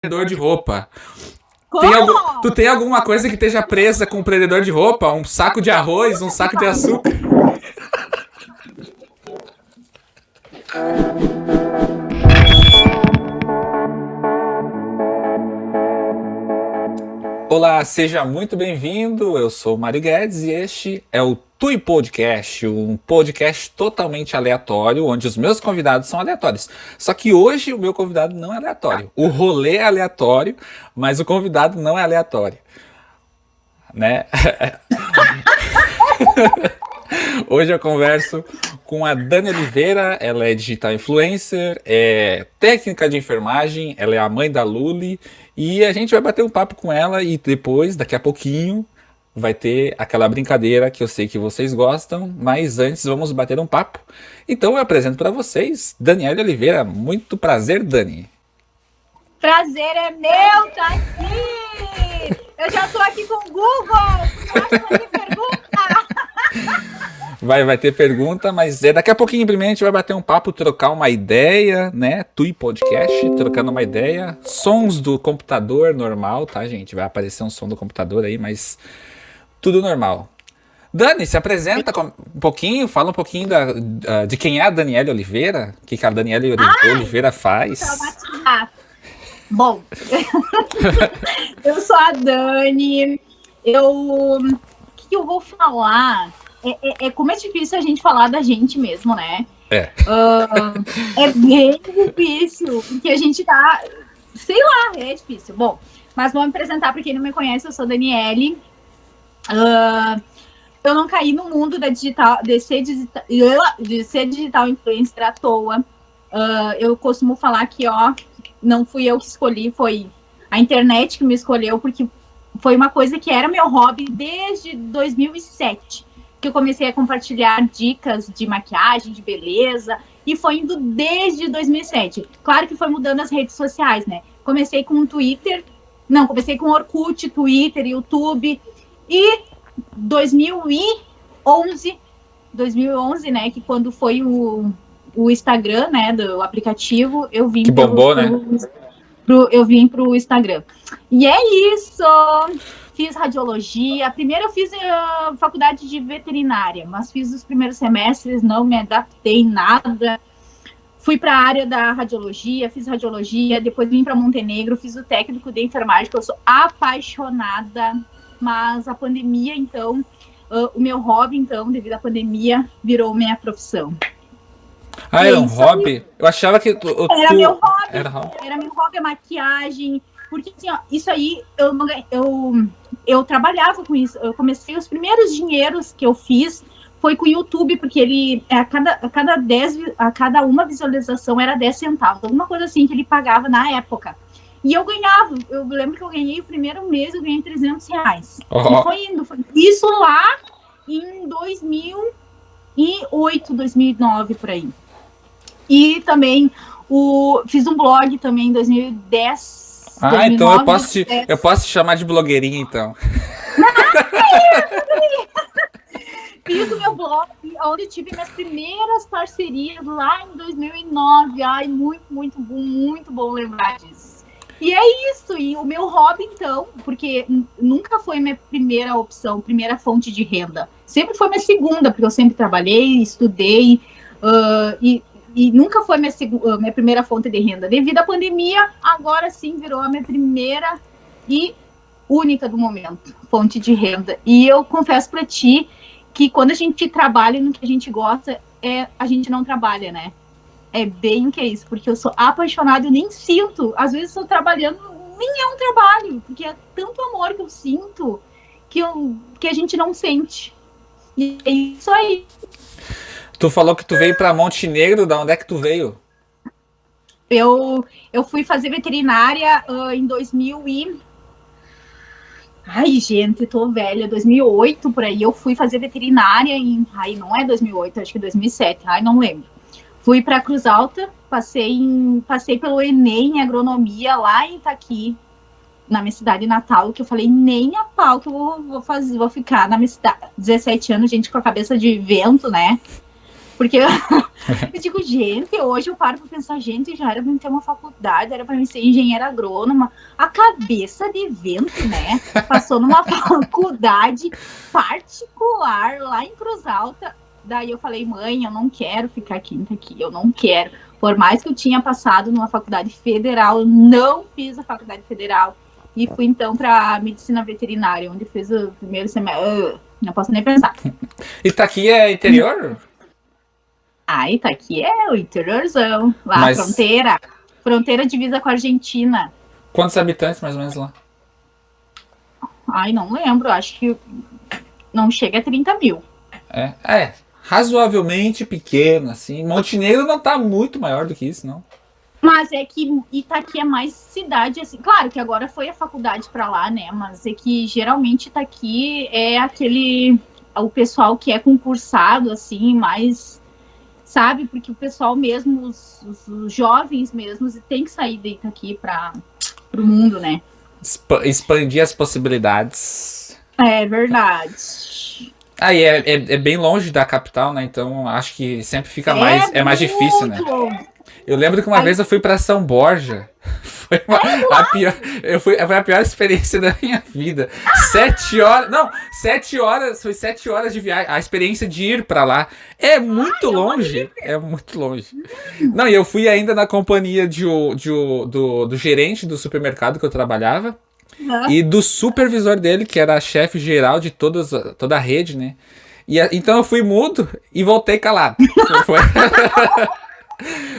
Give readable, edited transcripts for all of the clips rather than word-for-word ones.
prendedor de roupa. Como? Tu tem alguma coisa que esteja presa com um prendedor de roupa? Um saco de arroz, um saco de açúcar? Olá, seja muito bem-vindo. Eu sou o Mário Guedes e este é o Tui Podcast, um podcast totalmente aleatório, onde os meus convidados são aleatórios. Só que hoje o meu convidado não é aleatório. O rolê é aleatório, mas o convidado não é aleatório, né? Hoje eu converso com a Dani Oliveira. Ela é digital influencer, é técnica de enfermagem, ela é a mãe da Luli e a gente vai bater um papo com ela e depois, daqui a pouquinho, vai ter aquela brincadeira que eu sei que vocês gostam, mas antes vamos bater um papo. Então eu apresento para vocês Daniela Oliveira. Muito prazer, Dani. Prazer é meu, tá aqui! Eu já tô aqui com o Google! Pode fazer pergunta! Vai ter pergunta, mas daqui a pouquinho primeiro a gente vai bater um papo, trocar uma ideia, né? Tui Podcast, trocando uma ideia. Sons do computador normal, tá, gente? Vai aparecer um som do computador aí, mas tudo normal. Dani, se apresenta um pouquinho, fala um pouquinho de quem é a Daniela Oliveira, o que a Daniela Oliveira faz. Bom, eu sou a Dani, o que eu vou falar? Como é difícil a gente falar da gente mesmo, né? É bem difícil, porque a gente tá, sei lá, é difícil. Bom, mas vou me apresentar para quem não me conhece, eu sou a Daniele. Eu não caí no mundo de ser digital influencer à toa. Eu costumo falar que, não fui eu que escolhi, foi a internet que me escolheu, porque foi uma coisa que era meu hobby desde 2007, que eu comecei a compartilhar dicas de maquiagem, de beleza, e foi indo desde 2007. Claro que foi mudando as redes sociais, né? Comecei com comecei com Orkut, Twitter, YouTube, e 2011, né, que quando foi o Instagram, né, do aplicativo, eu vim que bombou, né? Eu vim pro Instagram. E é isso! Fiz radiologia. Primeiro eu fiz faculdade de veterinária, mas fiz os primeiros semestres, não me adaptei em nada. Fui para a área da radiologia, fiz radiologia, depois vim para Montenegro, fiz o técnico de enfermagem, que eu sou apaixonada, mas a pandemia, então, o meu hobby, então, devido à pandemia, virou minha profissão. Ah, era um hobby? Eu achava que era meu hobby. Era meu hobby a maquiagem. Porque, assim, isso aí, eu trabalhava com isso. Eu comecei, os primeiros dinheiros que eu fiz foi com o YouTube, porque ele, a cada uma visualização era 10 centavos. Alguma coisa assim que ele pagava na época. E eu ganhava. Eu lembro que eu ganhei o primeiro mês, eu ganhei R$300. E foi indo. Isso lá em 2008, 2009, por aí. E também fiz um blog também em 2010. Ah, 2009, então eu posso te chamar de blogueirinha, então. Fiz o meu blog, onde tive minhas primeiras parcerias lá em 2009. Ai, muito bom lembrar disso. E é isso, e o meu hobby, então, porque nunca foi minha primeira opção, primeira fonte de renda. Sempre foi minha segunda, porque eu sempre trabalhei, estudei, e nunca foi minha primeira fonte de renda. Devido à pandemia, agora sim virou a minha primeira e única do momento, fonte de renda. E eu confesso para ti que quando a gente trabalha no que a gente gosta, a gente não trabalha, né? É bem que é isso, porque eu sou apaixonada, eu nem sinto. Às vezes eu tô trabalhando, nem é um trabalho, porque é tanto amor que eu sinto que a gente não sente. E é isso aí. Tu falou que tu veio para Montenegro, da onde é que tu veio? Eu fui fazer veterinária em 2000 e... Ai, gente, tô velha, 2008, por aí. Eu fui fazer veterinária em... Ai, não é 2008, acho que é 2007, ai, não lembro. Fui para Cruz Alta, passei pelo Enem em agronomia lá em Itaqui, na minha cidade natal, que eu falei, nem a pau que eu vou ficar na minha cidade. 17 anos, gente com a cabeça de vento, né? Porque eu digo, gente, hoje eu paro pra pensar, gente, já era pra mim ter uma faculdade, era pra mim ser engenheira agrônoma. A cabeça de vento, né? Passou numa faculdade particular lá em Cruz Alta. Daí eu falei, mãe, eu não quero ficar quinta aqui, eu não quero. Por mais que eu tinha passado numa faculdade federal, eu não fiz a faculdade federal. E fui então para medicina veterinária, onde fiz o primeiro semestre. Não posso nem pensar. Itaqui é interior? Ah, Itaqui é o interiorzão, lá Mas- fronteira divisa com a Argentina. Quantos habitantes mais ou menos lá? Ai, não lembro, acho que não chega a 30 mil. É razoavelmente pequeno, assim. Montenegro não tá muito maior do que isso, não. Mas é que Itaqui é mais cidade, assim. Claro que agora foi a faculdade para lá, né? Mas é que geralmente Itaqui é o pessoal que é concursado, assim, mais, sabe? Porque o pessoal mesmo, os jovens mesmos, tem que sair de Itaqui para o mundo, né? Expandir as possibilidades. É verdade. Aí é bem longe da capital, né? Então acho que sempre fica mais difícil, né? Longe. Eu lembro que uma vez eu fui pra São Borja. Foi foi a pior experiência da minha vida. 7 horas. Não, 7 horas. Foi 7 horas de viagem. A experiência de ir pra lá é muito longe. É muito longe. Não, e eu fui ainda na companhia do gerente do supermercado que eu trabalhava. E do supervisor dele, que era chefe geral de toda a rede, né? Então eu fui mudo e voltei calado.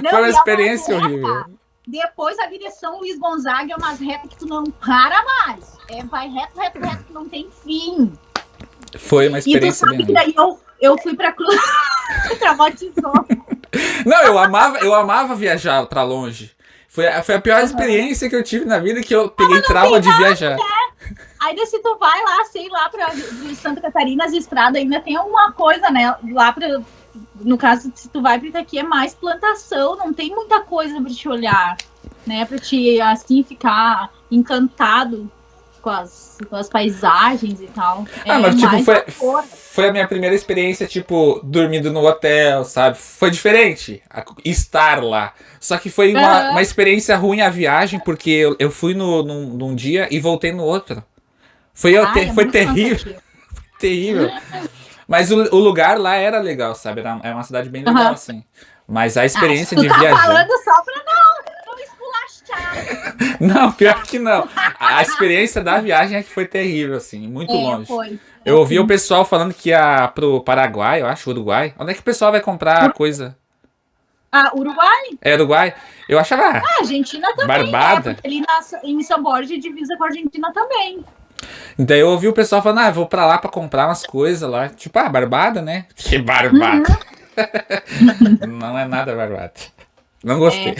Foi uma experiência horrível. Depois a direção Luiz Gonzaga é umas retas que tu não para mais. Vai reto, que não tem fim. Foi uma experiência e tu sabe que daí eu fui pra Cruz. Traumatizou. Não, eu amava viajar pra longe. Foi a pior experiência que eu tive na vida, que eu peguei trauma de viajar. Aí se tu vai lá, sei lá, pra Santa Catarina, as estradas ainda tem alguma coisa, né? Lá pra. No caso, se tu vai pra Itaqui, é mais plantação, não tem muita coisa pra te olhar, né? Pra te, assim, ficar encantado com as paisagens e tal. Mas tipo, foi a minha primeira experiência, tipo, dormindo no hotel, sabe? Foi diferente estar lá. Só que foi uma experiência ruim a viagem, porque eu fui num dia e voltei no outro. Foi terrível. Terrível. Mas o lugar lá era legal, sabe? Era uma cidade bem legal, assim. Mas a experiência de viajar... falando só pra não esculachar. Não, pior que não. A experiência da viagem é que foi terrível, assim. Muito longe. Foi. Eu ouvi o pessoal falando que ia pro Paraguai, eu acho, Uruguai. Onde é que o pessoal vai comprar coisa? Uruguai? É Uruguai? Eu achava... Argentina também. Barbada. Porque ali em São Borja divisa com a Argentina também. Daí eu ouvi o pessoal falando, vou pra lá pra comprar umas coisas lá. Tipo, Barbada, né? Que Barbada. Não é nada Barbada. Não gostei.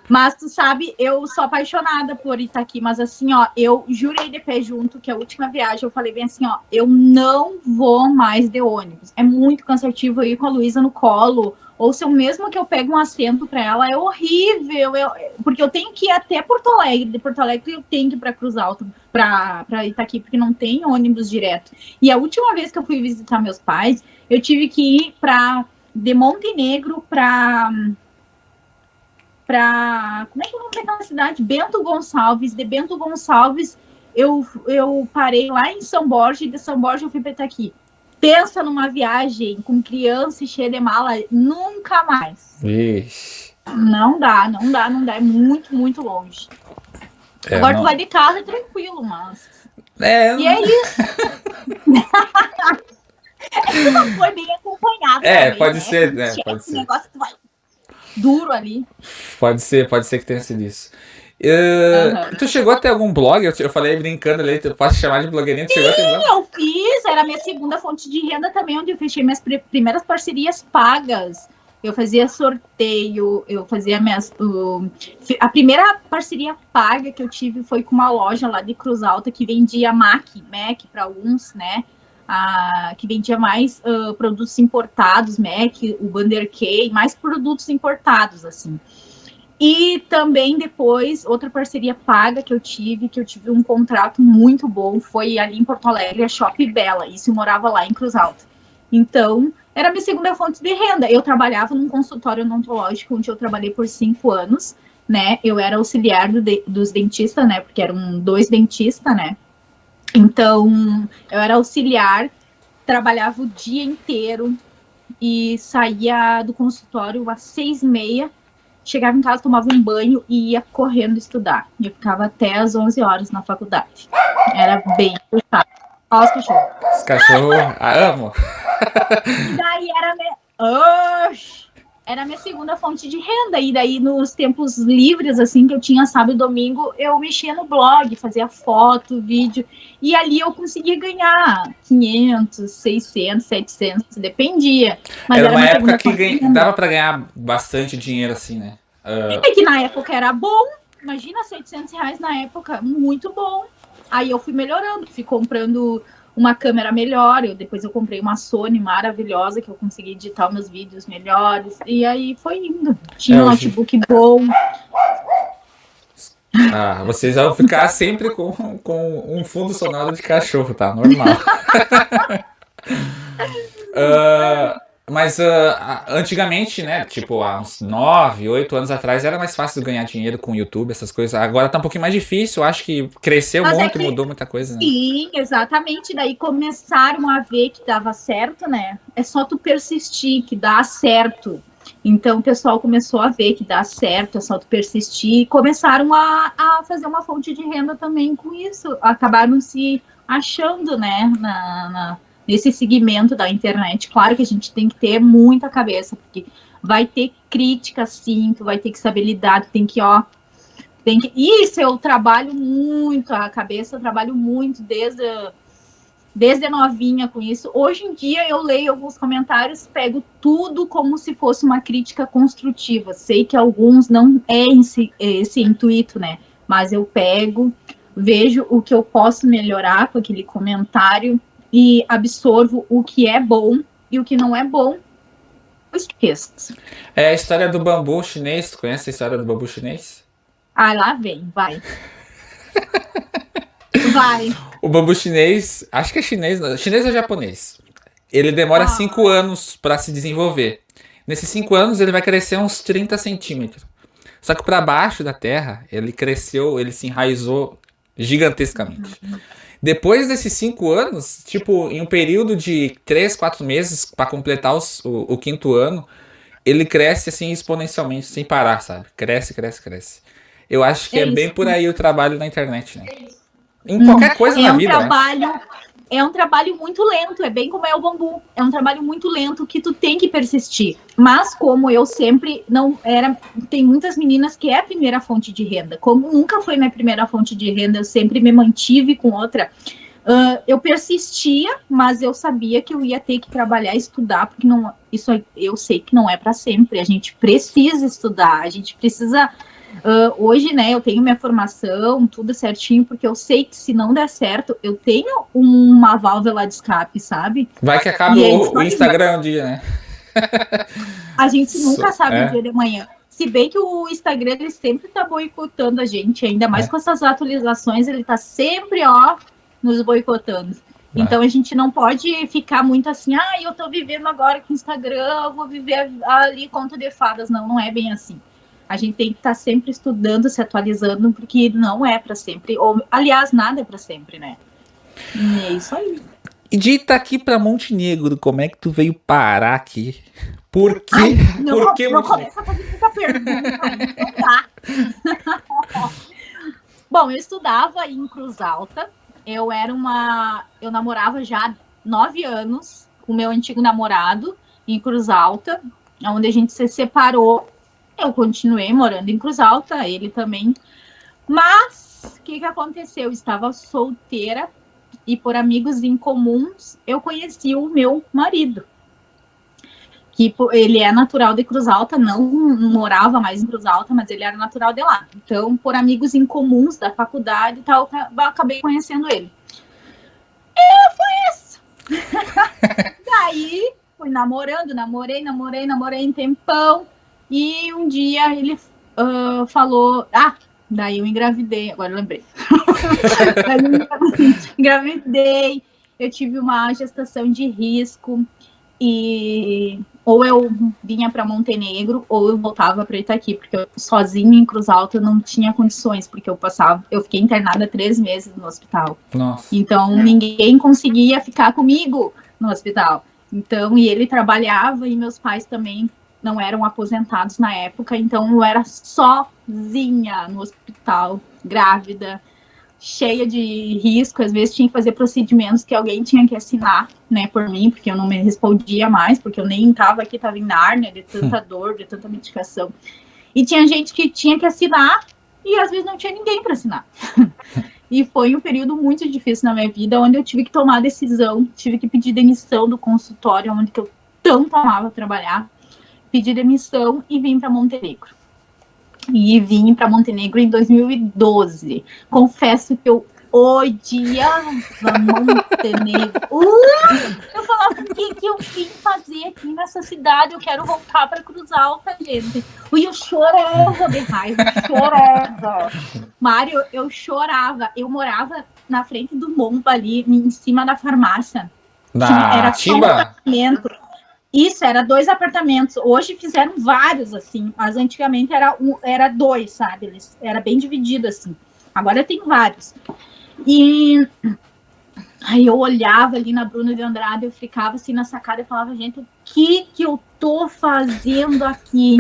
Mas tu sabe, eu sou apaixonada por Itaqui, mas assim, ó, eu jurei de pé junto que a última viagem eu falei bem assim, ó, eu não vou mais de ônibus. É muito cansativo ir com a Luísa no colo, ou se eu mesmo que eu pego um assento para ela, é horrível, porque eu tenho que ir até Porto Alegre, de Porto Alegre eu tenho que ir para Cruz Alta, para Itaqui, porque não tem ônibus direto. E a última vez que eu fui visitar meus pais, eu tive que ir de Montenegro para como é que é o nome daquela cidade? Bento Gonçalves. De Bento Gonçalves, eu parei lá em São Borja, e de São Borja eu fui para Itaqui. Pensa numa viagem com criança e cheia de mala, nunca mais. Ixi. Não dá, é muito, muito longe. Agora tu vai de carro, é tranquilo, mas... E é isso. É que não foi bem acompanhado. Também, pode né? ser, né? Pode ser. Negócio que vai duro ali. Pode ser que tenha sido isso. Tu chegou a ter algum blog? Eu falei brincando ali, tu pode chamar de blogueirinha? Tu chegou a ter blog? Eu fiz, era a minha segunda fonte de renda também, onde eu fechei minhas primeiras parcerias pagas. Eu fazia sorteio, eu fazia a primeira parceria paga que eu tive foi com uma loja lá de Cruz Alta que vendia Mac para alguns, né? Que vendia mais produtos importados, Mac, o Bander Key, mais produtos importados, assim. E também depois, outra parceria paga que eu tive um contrato muito bom, foi ali em Porto Alegre, a Shop Bela, isso eu morava lá em Cruz Alta. Então, era a minha segunda fonte de renda. Eu trabalhava num consultório odontológico, onde eu trabalhei por 5 anos, né? Eu era auxiliar dos dentistas, né? Porque eram 2 dentistas, né? Então, eu era auxiliar, trabalhava o dia inteiro e saía do consultório às 6h30, chegava em casa, tomava um banho e ia correndo estudar. Eu ficava até às 11 horas na faculdade. Era bem puxado. Olha os cachorros. Os cachorros, amo. E daí era a minha segunda fonte de renda. E daí, nos tempos livres, assim, que eu tinha sábado e domingo, eu mexia no blog, fazia foto, vídeo. E ali eu conseguia ganhar 500, 600, 700, dependia. Mas Era uma minha época segunda que fonte de renda. dava pra ganhar bastante dinheiro, assim, né? É que na época era bom. Imagina, R$ 700 na época, muito bom. Aí eu fui melhorando, fui comprando uma câmera melhor, depois eu comprei uma Sony maravilhosa, que eu consegui editar meus vídeos melhores, e aí foi indo. Tinha um notebook bom. Vocês vão ficar sempre com um fundo sonoro de cachorro, tá? Normal. Mas antigamente, né? Tipo, há uns 9, 8 anos atrás, era mais fácil ganhar dinheiro com o YouTube, essas coisas. Agora tá um pouquinho mais difícil. Eu acho que cresceu Mas muito, mudou muita coisa, né? Sim, exatamente. Daí começaram a ver que dava certo, né? É só tu persistir que dá certo. Então o pessoal começou a ver que dá certo, é só tu persistir. E começaram a fazer uma fonte de renda também com isso. Acabaram se achando, né? Nesse segmento da internet. Claro que a gente tem que ter muita cabeça, porque vai ter crítica, sim, tu vai ter que saber lidar, tu tem que, Isso eu trabalho muito, a cabeça eu trabalho muito desde novinha com isso. Hoje em dia eu leio alguns comentários, pego tudo como se fosse uma crítica construtiva. Sei que alguns não é esse intuito, né? Mas eu pego, vejo o que eu posso melhorar com aquele comentário e absorvo o que é bom e o que não é bom, eu esqueço. É a história do bambu chinês. Tu conhece a história do bambu chinês? Lá vem, vai. Vai. O bambu chinês, acho que é chinês, chinês ou japonês. Ele demora 5 anos para se desenvolver. Nesses 5 anos ele vai crescer uns 30 centímetros. Só que para baixo da terra ele cresceu, ele se enraizou gigantescamente. Depois desses 5 anos, tipo, em um período de 3, 4 meses para completar o 5º ano, ele cresce assim exponencialmente, sem parar, sabe? Cresce, cresce, cresce. Eu acho que é bem por aí o trabalho na internet, né? Em qualquer coisa na vida, é um trabalho muito lento, é bem como é o bambu. É um trabalho muito lento que tu tem que persistir. Mas como eu sempre não era... Tem muitas meninas que é a primeira fonte de renda. Como nunca foi minha primeira fonte de renda, eu sempre me mantive com outra. Eu persistia, mas eu sabia que eu ia ter que trabalhar e estudar, porque não, isso eu sei que não é para sempre. A gente precisa estudar, a gente precisa... hoje, né, eu tenho minha formação, tudo certinho, porque eu sei que se não der certo, eu tenho uma válvula de escape, sabe? Vai que acaba o Instagram um dia, né? A gente nunca sabe o dia de amanhã. Se bem que o Instagram, ele sempre tá boicotando a gente, ainda mais com essas atualizações, ele tá sempre, nos boicotando. Então a gente não pode ficar muito assim, eu tô vivendo agora com o Instagram, eu vou viver ali conto de fadas. Não, não é bem assim. A gente tem que estar sempre estudando, se atualizando, porque não é para sempre. Ou, aliás, nada é para sempre, né? E é isso aí. E de Itaqui para Montenegro, como é que tu veio parar aqui? Por quê? Por que não começa a fazer muita pergunta. Então tá. Bom, eu estudava em Cruz Alta. Eu namorava já 9 anos com o meu antigo namorado em Cruz Alta, onde a gente se separou. Eu continuei morando em Cruz Alta, ele também. Mas, o que aconteceu? Eu estava solteira e por amigos em comuns, eu conheci o meu marido. Que ele é natural de Cruz Alta, não morava mais em Cruz Alta, mas ele era natural de lá. Então, por amigos em comuns da faculdade e tal, eu acabei conhecendo ele. E foi isso. Daí, fui namorando, namorei um tempão. E um dia ele falou... daí eu engravidei. Agora eu lembrei. Engravidei. Eu tive uma gestação de risco. e ou eu vinha para Montenegro ou eu voltava para Itaqui, porque eu, sozinha em Cruz Alta não tinha condições, porque eu fiquei internada 3 meses no hospital. Nossa. Então ninguém conseguia ficar comigo no hospital. Então, e ele trabalhava e meus pais também não eram aposentados na época, então eu era sozinha no hospital, grávida, cheia de risco, às vezes tinha que fazer procedimentos que alguém tinha que assinar, né, por mim, porque eu não me respondia mais, porque eu nem estava aqui, estava em Nárnia, de tanta dor, de tanta medicação. E tinha gente que tinha que assinar e às vezes não tinha ninguém para assinar. E foi um período muito difícil na minha vida, onde eu tive que tomar a decisão, tive que pedir demissão do consultório, onde eu tanto amava trabalhar, pedi demissão e vim para Montenegro. E vim para Montenegro em 2012. Confesso que eu odiava Montenegro. Eu falava, o que eu vim fazer aqui nessa cidade? Eu quero voltar para Cruz Alta, gente. E eu chorava de raiva, chorava. Mário, eu chorava. Eu morava na frente do Momba ali, em cima da farmácia. Na Tiba? Isso, era 2 apartamentos. Hoje fizeram vários, assim, mas antigamente era 2, sabe? Era bem dividido, assim. Agora tem vários. E aí eu olhava ali na Bruna de Andrade, eu ficava assim na sacada e falava, gente, o que eu tô fazendo aqui?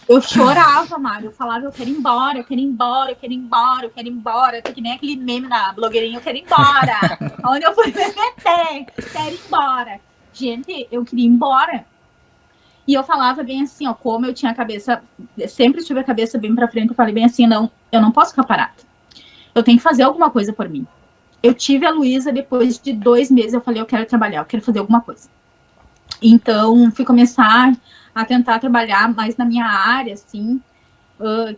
Eu chorava, Mário. Eu falava, eu quero ir embora, eu quero ir embora, eu quero ir embora, eu quero ir embora. Eu tô que nem aquele meme da blogueirinha, eu quero ir embora. Onde eu fui me meter, quero ir embora. Gente, eu queria ir embora. E eu falava bem assim, ó, como eu tinha a cabeça, sempre tive a cabeça bem pra frente, eu falei bem assim, não, eu não posso ficar parada. Eu tenho que fazer alguma coisa por mim. Eu tive a Luísa depois de 2 meses, eu falei, eu quero trabalhar, eu quero fazer alguma coisa. Então, fui começar a tentar trabalhar mais na minha área, assim,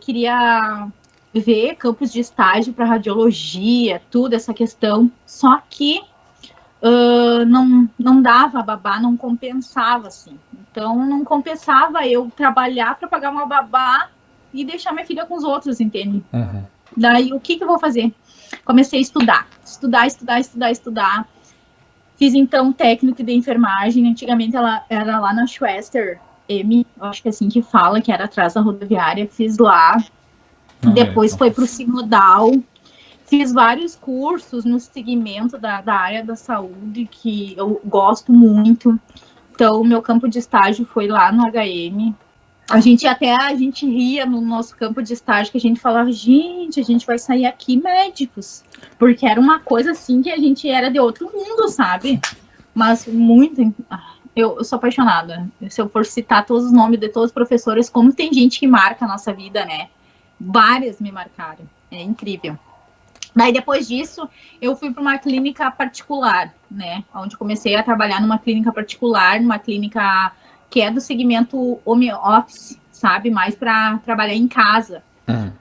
queria ver campos de estágio para radiologia, tudo, essa questão, só que não dava babá, não compensava, assim. Então, não compensava eu trabalhar para pagar uma babá e deixar minha filha com os outros, entende? Uhum. Daí, o que eu vou fazer? Comecei a estudar. Fiz, então, técnico de enfermagem. Antigamente, ela era lá na Schwester M, acho que é assim que fala, que era atrás da rodoviária. Fiz lá. Depois foi para o Sinodal. Fiz vários cursos no segmento da área da saúde, que eu gosto muito. Então, meu campo de estágio foi lá no HM. A gente ria no nosso campo de estágio, que a gente falava, gente, a gente vai sair aqui médicos. Porque era uma coisa assim que a gente era de outro mundo, sabe? Mas muito... Eu sou apaixonada. Se eu for citar todos os nomes de todos os professores, como tem gente que marca a nossa vida, né? Várias me marcaram. É incrível. Daí, depois disso, eu fui para uma clínica particular, né? Onde comecei a trabalhar numa clínica particular, numa clínica que é do segmento home office, sabe? Mais para trabalhar em casa.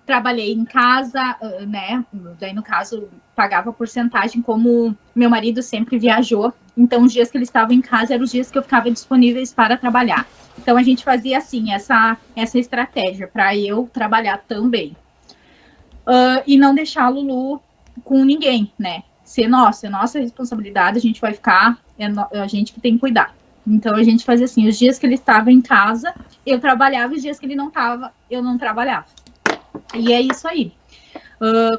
Trabalhei em casa, né? Daí, no caso, pagava porcentagem, como meu marido sempre viajou. Então, os dias que ele estava em casa eram os dias que eu ficava disponíveis para trabalhar. Então, a gente fazia, assim, essa estratégia para eu trabalhar também. E não deixar a Lulu com ninguém, né? Ser nossa responsabilidade, a gente vai ficar, a gente que tem que cuidar. Então, a gente fazia assim, os dias que ele estava em casa, eu trabalhava, os dias que ele não estava, eu não trabalhava. E é isso aí.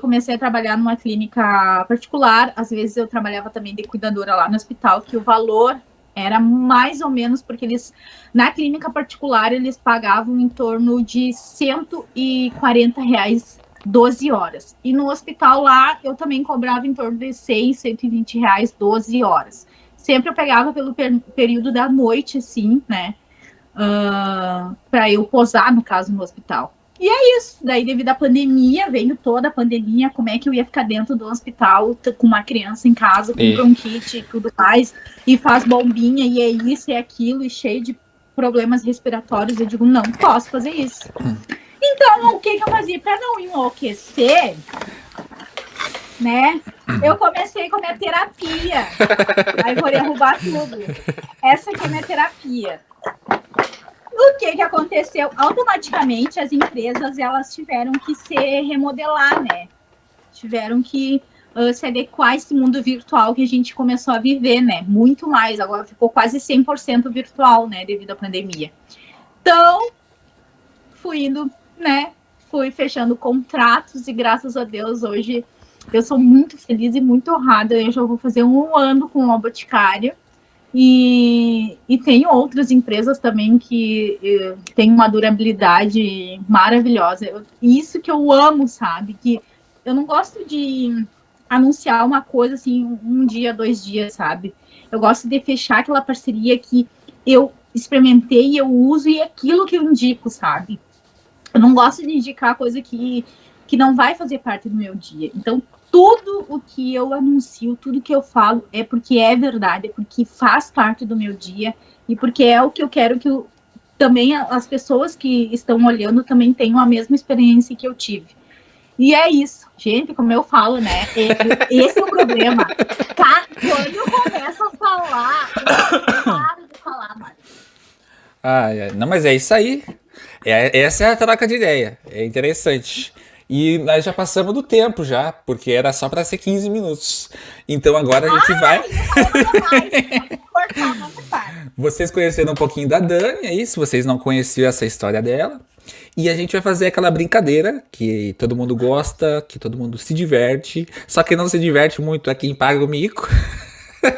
Comecei a trabalhar numa clínica particular, às vezes eu trabalhava também de cuidadora lá no hospital, que o valor era mais ou menos, porque eles, na clínica particular, eles pagavam em torno de R$140 12 horas. E no hospital lá, eu também cobrava em torno de R$120 12 horas. Sempre eu pegava pelo período da noite, assim, né? Para eu posar, no caso, no hospital. E é isso. Daí, devido à pandemia, veio toda a pandemia, como é que eu ia ficar dentro do hospital com uma criança em casa, com bronquite e tudo mais, e faz bombinha, e é isso, é aquilo, e cheio de problemas respiratórios. Eu digo, não posso fazer isso. Então, o que eu fazia para não enlouquecer, né? Eu comecei com a minha terapia. Aí vou derrubar tudo. Essa aqui é a minha terapia. O que aconteceu? Automaticamente, as empresas, elas tiveram que se remodelar, né? Tiveram que se adequar a esse mundo virtual que a gente começou a viver, né? Muito mais, agora ficou quase 100% virtual, né? Devido à pandemia. Então, fui indo, né? Fui fechando contratos e graças a Deus hoje eu sou muito feliz e muito honrada. Eu já vou fazer 1 ano com o Boticário. E tem outras empresas também que têm uma durabilidade maravilhosa. Isso que eu amo, sabe? Que eu não gosto de anunciar uma coisa assim 1 dia, 2 dias, sabe? Eu gosto de fechar aquela parceria que eu experimentei, eu uso e é aquilo que eu indico, sabe? Eu não gosto de indicar coisa que não vai fazer parte do meu dia. Então, tudo o que eu anuncio, tudo que eu falo é porque é verdade, é porque faz parte do meu dia e porque é o que eu quero que também as pessoas que estão olhando também tenham a mesma experiência que eu tive. E é isso, gente, como eu falo, né? Esse é o problema. Tá? Quando eu começo a falar, eu paro de falar, Mário. Não, mas é isso aí. Essa é a troca de ideia. É interessante. E nós já passamos do tempo já, porque era só para ser 15 minutos. Então agora a gente vai... Vocês conheceram um pouquinho da Dani, é isso? Vocês não conheciam essa história dela. E a gente vai fazer aquela brincadeira que todo mundo gosta, que todo mundo se diverte. Só que não se diverte muito é quem paga o mico. Eu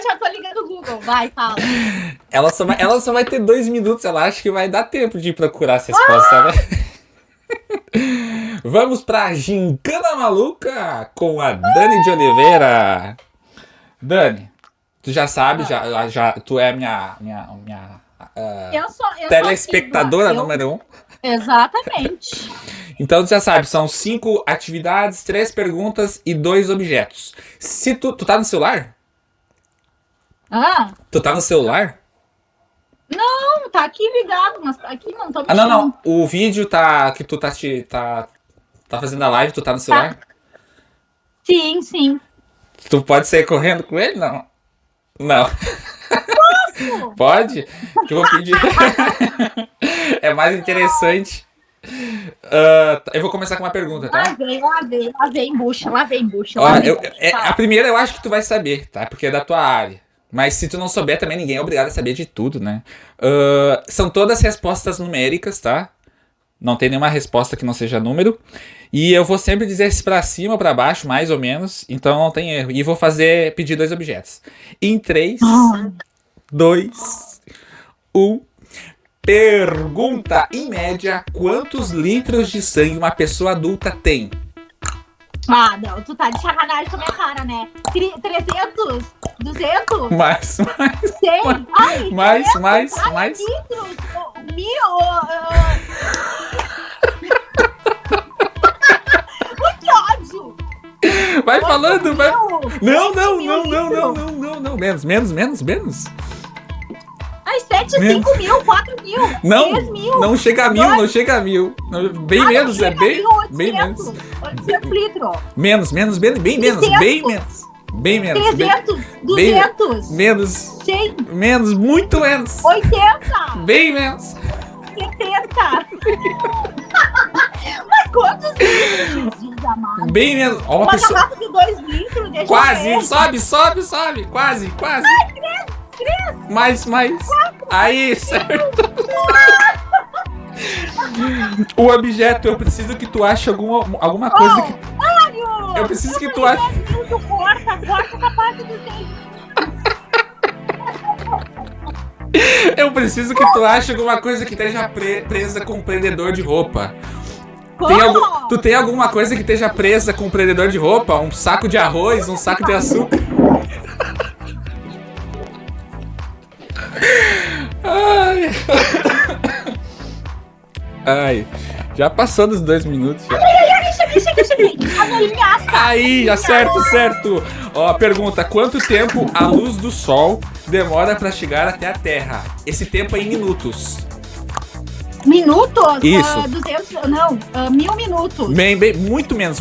já tô ligando o Google, vai, fala. Ela só vai ter 2 minutos, ela acha que vai dar tempo de procurar essa resposta, né? Vamos pra Gincana Maluca com a Dani de Oliveira. Dani, tu já sabe, tu é minha telespectadora número 1. Exatamente. Então tu já sabe, são 5 atividades, 3 perguntas e 2 objetos. Se tu tá no celular? Tu tá no celular? Não, tá aqui ligado, mas aqui não tô mexendo. Não. O vídeo que tu tá fazendo a live, tu tá no celular? Sim. Tu pode sair correndo com ele? Não. Posso? Pode? Que eu vou pedir. É mais interessante. Eu vou começar com uma pergunta, tá? Lá vem bucha. A primeira eu acho que tu vai saber, tá? Porque é da tua área. Mas se tu não souber, também ninguém é obrigado a saber de tudo, né? São todas respostas numéricas, tá? Não tem nenhuma resposta que não seja número. E eu vou sempre dizer se pra cima ou pra baixo, mais ou menos. Então não tem erro. E vou pedir 2 objetos. Em 3, 2, 1. Pergunta, em média, quantos litros de sangue uma pessoa adulta tem? Não, tu tá de sacanagem com a minha cara, né? 300? 200? Mais. 100? Ai, Mais. Litros? 1000? Que ódio! Vai falando, vai. Não. Menos. Ai, 7, 5 mil, 4 mil, 3 mil. Não chega a 1000. Bem menos, é bem menos. 800 litros. Menos, bem menos. 300, 200. Menos. 100. Menos, muito menos. 80. Bem menos. 70. Mas quantos litros, Jesus amado? Bem menos. Ó, uma pessoa... garrafa de 2 litros, deixa quase, eu ver. sobe. Quase. Ai, 3. Mais. 4. Aí, certo. O objeto, eu preciso que tu ache alguma coisa que... Mário! Eu preciso que tu ache... Corta essa parte do tempo. Eu preciso que tu ache alguma coisa que esteja presa com um prendedor de roupa. Tu tem alguma coisa que esteja presa com um prendedor de roupa? Um saco de arroz, um saco de açúcar? Ai, já passou dos 2 minutos. Cheguei. Aí, certo. Ó, pergunta, quanto tempo a luz do sol demora pra chegar até a Terra? Esse tempo é em minutos. Minutos? Isso. 1000 minutos. Bem, muito menos.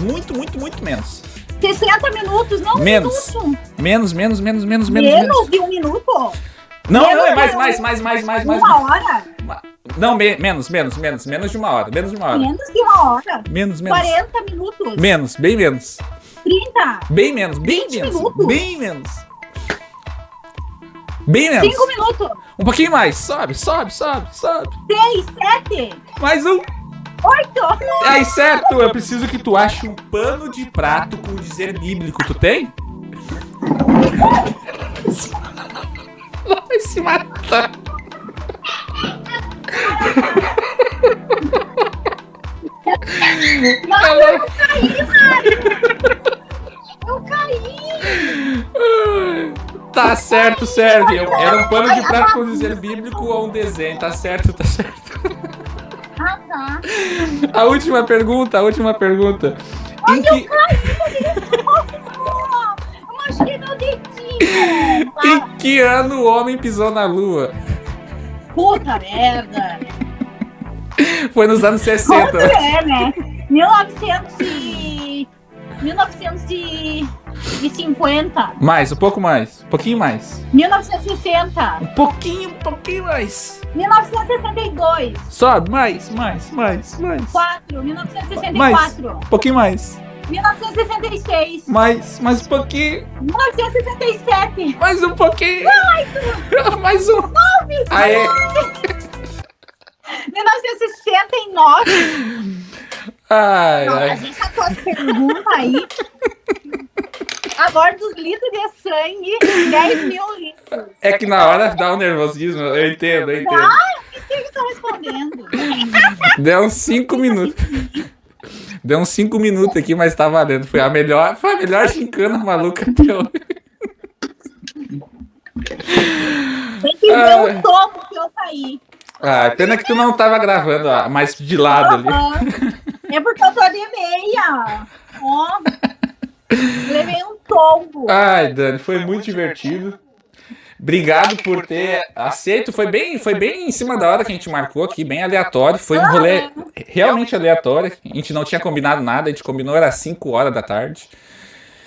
60 minutos, não, menos. minuto. Menos Menos de 1 minuto? Não, é mais. Uma hora? Não, menos de uma hora. Menos que uma hora? Menos. 40 minutos? Menos, bem menos. 30? Bem menos, 20 minutos? Bem menos. Bem menos. 5 minutos? Um pouquinho mais, sobe. 6, 7? Mais um. 8? Aí, certo, eu preciso que tu ache um pano de prato com dizer bíblico. Tu tem? Vai se matar. Não, eu caí, Mário! Eu caí! Tá certo, serve. Era um pano de prato com dizer bíblico ou um desenho. Tá certo. Ah, tá. A última pergunta. Ai, eu caí! Eu machuquei meu dedinho! Em que ano o homem pisou na Lua? Puta merda! Foi nos anos 60. Quanto é, né? 1950. Mais, um pouco mais. Um pouquinho mais. 1960. Um pouquinho mais. 1962. Sobe, mais. 4. 1964. Mais. Um pouquinho mais. 1966. Mais um pouquinho. 1967. Mais um pouquinho. Mais um. Aê. 1969. Ai. A gente tá com as perguntas aí. Agora dos litros de sangue, 10 mil litros. É que na hora dá um nervosismo. Eu entendo. Ah, o que eles estão respondendo? Deu uns 5 minutos. Deu uns 5 minutos aqui, mas tá valendo. Foi a melhor gincana maluca até hoje. Tem que ver o topo que eu caí. Ah, pena que tu não tava gravando, ó, mais de lado ali. É porque eu tô de meia. Ó. Levei um tombo. Ai, Dani, foi muito divertido. Obrigado por ter aceito. Foi bem em cima da hora que a gente marcou aqui, bem aleatório. Foi um rolê realmente aleatório. A gente não tinha combinado nada, a gente combinou, era 5 horas da tarde.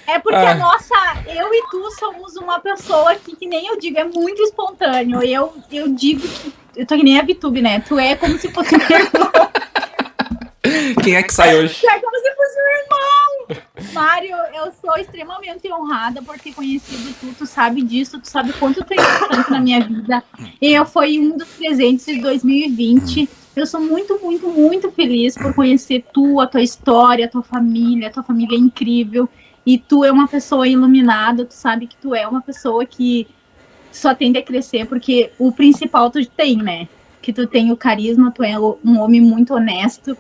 É porque eu e tu somos uma pessoa que nem eu digo, é muito espontâneo. Eu digo que eu tô que nem a VTube, né? Tu é como se fosse meu irmão. Quem é que sai hoje? Tu é como se fosse meu irmão. Mário, eu sou extremamente honrada por ter conhecido tu. Tu sabe disso, tu sabe quanto tu é importante na minha vida. Eu fui um dos presentes de 2020. Eu sou muito, muito, muito feliz por conhecer tu, a tua história, a tua família é incrível. E tu é uma pessoa iluminada, tu sabe que tu é uma pessoa que só tende a crescer, porque o principal tu tem, né? Que tu tem o carisma, tu é um homem muito honesto.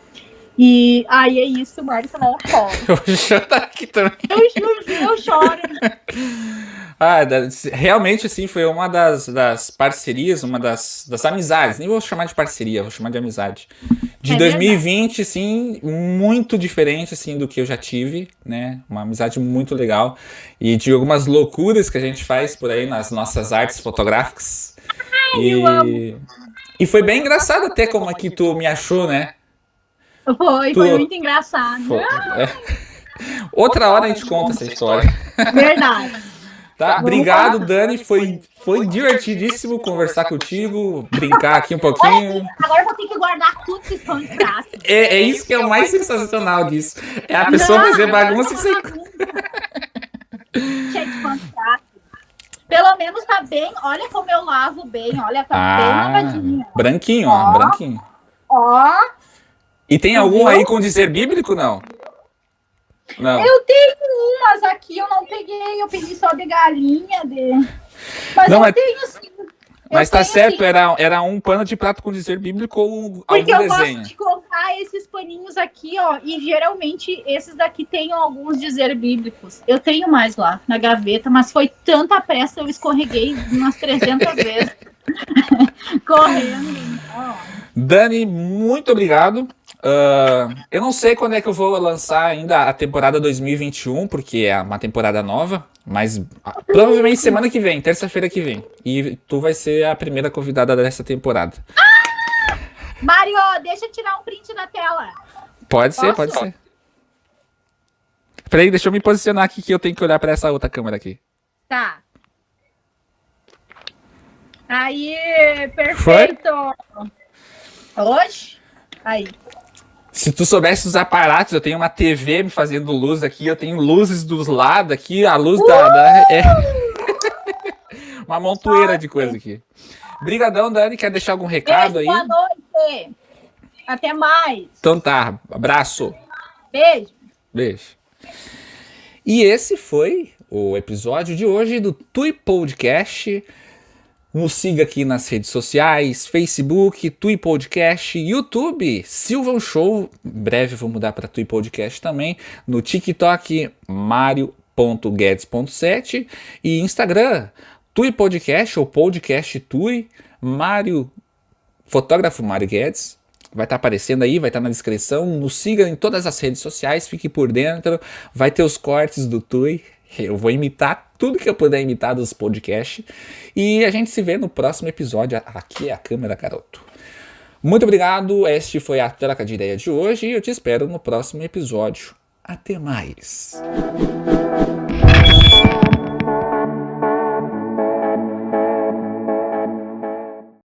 E aí é isso, Mário, tu não chora. Eu vou chorar aqui também. Eu choro. Realmente, assim, foi uma das parcerias, uma das amizades. Nem vou chamar de parceria, vou chamar de amizade. De 2020, assim, muito diferente, assim, do que eu já tive, né? Uma amizade muito legal. E de algumas loucuras que a gente faz por aí nas nossas artes fotográficas. Eu amo. E foi bem engraçado até como é que tu me achou, né? Foi muito engraçado. Outra hora a gente conta essa história. Verdade. Tá? Obrigado, Dani. Foi divertidíssimo conversar contigo, brincar aqui um pouquinho. Agora eu vou ter que guardar tudo que estão de prato. É isso que é o mais sensacional disso. É a pessoa fazer bagunça e sem... Cheio de contrato. Pelo menos tá bem. Olha como eu lavo bem. Olha, tá bem lavadinha. Branquinho, ó. Branquinho. Ó. E tem algum aí com dizer bíblico, não? Não. Eu tenho umas aqui, eu não peguei. Eu peguei só de galinha. Mas não, eu tenho sim. Mas tá certo, sim. Era um pano de prato com dizer bíblico ou algum desenho. Porque eu gosto de colocar esses paninhos aqui, ó. E geralmente esses daqui tem alguns dizer bíblicos. Eu tenho mais lá na gaveta, mas foi tanta pressa, eu escorreguei umas 300 vezes. Correndo. Dani, muito obrigado. Eu não sei quando é que eu vou lançar ainda a temporada 2021, porque é uma temporada nova, mas provavelmente semana que vem, terça-feira que vem. E tu vai ser a primeira convidada dessa temporada. Mário, deixa eu tirar um print da tela. Pode ser. Peraí, deixa eu me posicionar aqui que eu tenho que olhar para essa outra câmera aqui. Tá. Aí, perfeito. Hoje? Aí. Se tu soubesse os aparatos, eu tenho uma TV me fazendo luz aqui, eu tenho luzes dos lados aqui, a luz é uma montoeira de coisa aqui. Brigadão, Dani, quer deixar algum recado aí? Boa noite. Até mais. Então tá, abraço. Beijo. Beijo. E esse foi o episódio de hoje do Tui Podcast. Nos siga aqui nas redes sociais, Facebook, Tui Podcast, YouTube, Silvan Show, em breve vou mudar para Tui Podcast também, no TikTok, mario.guedes.7 e Instagram, Tui Podcast ou Podcast Tui, fotógrafo Mário Guedes. Vai estar aparecendo aí, vai estar na descrição. Nos siga em todas as redes sociais, fique por dentro. Vai ter os cortes do Tui. Eu vou imitar tudo que eu puder imitar dos podcasts. E a gente se vê no próximo episódio. Aqui é a câmera, garoto. Muito obrigado. Este foi a troca de ideia de hoje. E eu te espero no próximo episódio. Até mais.